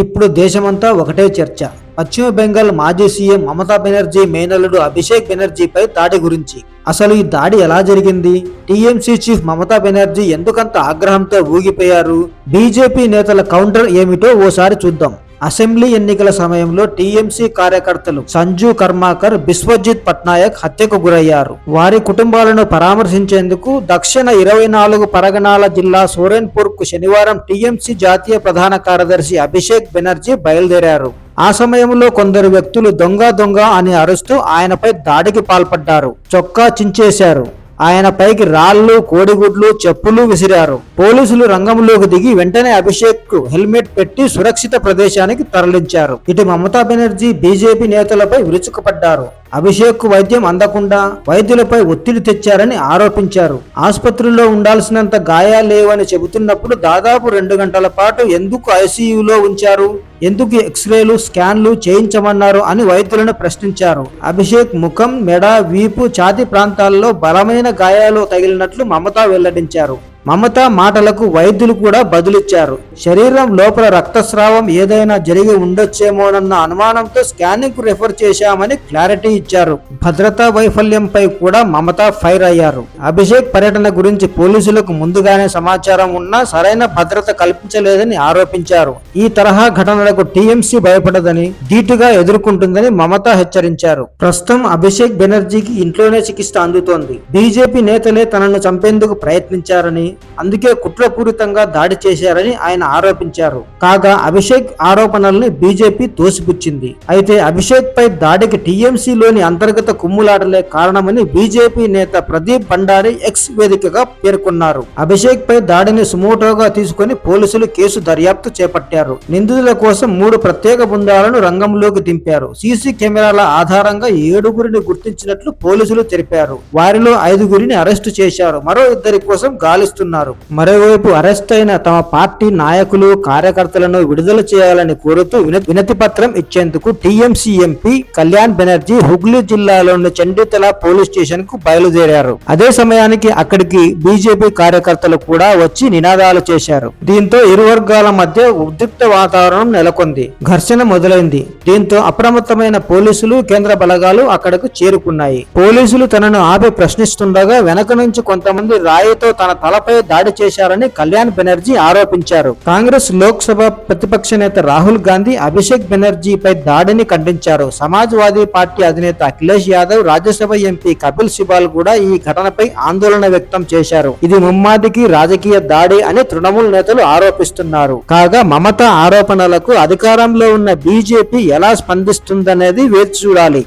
ఇప్పుడు దేశమంతా ఒకటే చర్చ. పశ్చిమ బెంగాల్ మాజీ సీఎం మమతా బెనర్జీ మేనల్లుడు అభిషేక్ బెనర్జీపై దాడి గురించి. అసలు ఈ దాడి ఎలా జరిగింది? టీఎంసీ చీఫ్ మమతా బెనర్జీ ఎందుకంత ఆగ్రహంతో ఊగిపోయారు? బీజేపీ నేతల కౌంటర్ ఏమిటో ఓసారి చూద్దాం. అసెంబ్లీ ఎన్నికల సమయంలో టీఎంసీ కార్యకర్తలు సంజు కర్మాకర్, బిశ్వజిత్ పట్నాయక్ హత్యకు గురయ్యారు. వారి కుటుంబాలను పరామర్శించేందుకు దక్షిణ 24 పరగనాల జిల్లా సోరెన్పూర్ కు శనివారం టీఎంసీ జాతీయ ప్రధాన కార్యదర్శి అభిషేక్ బెనర్జీ బయలుదేరారు. ఆ సమయంలో కొందరు వ్యక్తులు దొంగ దొంగ అని అరుస్తూ ఆయనపై దాడికి పాల్పడ్డారు. చొక్కా చించేశారు. ఆయన పైకి రాళ్లు, కోడిగుడ్లు, చెప్పులు విసిరారు. పోలీసులు రంగంలోకి దిగి వెంటనే అభిషేక్ కు హెల్మెట్ పెట్టి సురక్షిత ప్రదేశానికి తరలించారు. ఇటు మమతా బెనర్జీ బీజేపీ నేతలపై విరుచుకుపడ్డారు. అభిషేక్ కు వైద్యం అందకుండా వైద్యులపై ఒత్తిడి తెచ్చారని ఆరోపించారు. ఆసుపత్రిలో ఉండాల్సినంత గాయాలేవని చెబుతున్నప్పుడు దాదాపు 2 గంటల పాటు ఎందుకు ఐసీయూలో ఉంచారు, ఎందుకు ఎక్స్రేలు, స్కాన్లు చేయించమన్నారు అని వైద్యులను ప్రశ్నించారు. అభిషేక్ ముఖం, మెడ, వీపు, ఛాతీ ప్రాంతాల్లో బలమైన గాయాలు తగిలినట్లు మమతా వెల్లడించారు. మమతా మాటలకు వైద్యులు కూడా బదులిచ్చారు. శరీరం లోపల రక్తస్రావం ఏదైనా జరిగి ఉండొచ్చేమోనన్న అనుమానంతో స్కానింగ్ కు రెఫర్ చేశామని క్లారిటీ ఇచ్చారు. భద్రతా వైఫల్యంపై కూడా మమతా ఫైర్ అయ్యారు. అభిషేక్ పర్యటన గురించి పోలీసులకు ముందుగానే సమాచారం ఉన్నా సరైన భద్రత కల్పించలేదని ఆరోపించారు. ఈ తరహా ఘటనలకు టీఎంసీ భయపడదని, ధీటుగా ఎదుర్కొంటుందని మమతా హెచ్చరించారు. ప్రస్తుతం అభిషేక్ బెనర్జీకి ఇంట్లోనే చికిత్స అందుతోంది. బీజేపీ నేతలే తనను చంపేందుకు ప్రయత్నించారని, అందుకే కుట్రపూరితంగా దాడి చేశారని ఆయన ఆరోపించారు. కాగా అభిషేక్ ఆరోపణల్ని బీజేపీ తోసిపుచ్చింది. అయితే అభిషేక్ పై దాడికి టీఎంసీలోని అంతర్గత కుమ్ములాటలే కారణమని బీజేపీ నేత ప్రదీప్ భండారీ ఎక్స్ వేదికగా పేర్కొన్నారు. అభిషేక్ పై దాడిని సుమోటోగా తీసుకుని పోలీసులు కేసు దర్యాప్తు చేపట్టారు. నిందితుల కోసం 3 ప్రత్యేక బృందాలను రంగంలోకి దింపారు. సీసీ కెమెరాల ఆధారంగా 7గురిని గుర్తించినట్లు పోలీసులు తెలిపారు. వారిలో 5గురిని అరెస్టు చేశారు. మరో 2 కోసం గాలిస్తున్నారు. మరోవైపు అరెస్ట్ అయిన తమ పార్టీ నాయకులు, కార్యకర్తలను విడుదల చేయాలని కోరుతూ వినతి పత్రం ఇచ్చేందుకు టీఎంసీ ఎంపీ కళ్యాణ్ బెనర్జీ హుగ్లీ జిల్లాలోని చండితల పోలీస్ స్టేషన్ కు బయలుదేరారు. అదే సమయానికి అక్కడికి బీజేపీ కార్యకర్తలు కూడా వచ్చి నినాదాలు చేశారు. దీంతో ఇరు వర్గాల మధ్య ఉద్రిక్త వాతావరణం నెలకొంది. ఘర్షణ మొదలైంది. దీంతో అప్రమత్తమైన పోలీసులు, కేంద్ర బలగాలు అక్కడకు చేరుకున్నాయి. పోలీసులు తనను ఆపి ప్రశ్నిస్తుండగా వెనక నుంచి కొంతమంది రాయితో తన తలపై దాడి చేశారని కళ్యాణ్ బెనర్జీ ఆరోపించారు. కాంగ్రెస్ లోక్సభ ప్రతిపక్ష నేత రాహుల్ గాంధీ అభిషేక్ బెనర్జీపై దాడిని ఖండించారు. సమాజ్వాదీ పార్టీ అధినేత అఖిలేష్ యాదవ్, రాజ్యసభ ఎంపీ కపిల్ సిబాల్ కూడా ఈ ఘటనపై ఆందోళన వ్యక్తం చేశారు. ఇది ముమ్మాటికి రాజకీయ దాడి అని తృణమూల్ నేతలు ఆరోపిస్తున్నారు. కాగా మమతా ఆరోపణలకు అధికారంలో ఉన్న బీజేపీ ఎలా స్పందిస్తుందనేది వేచి చూడాలి.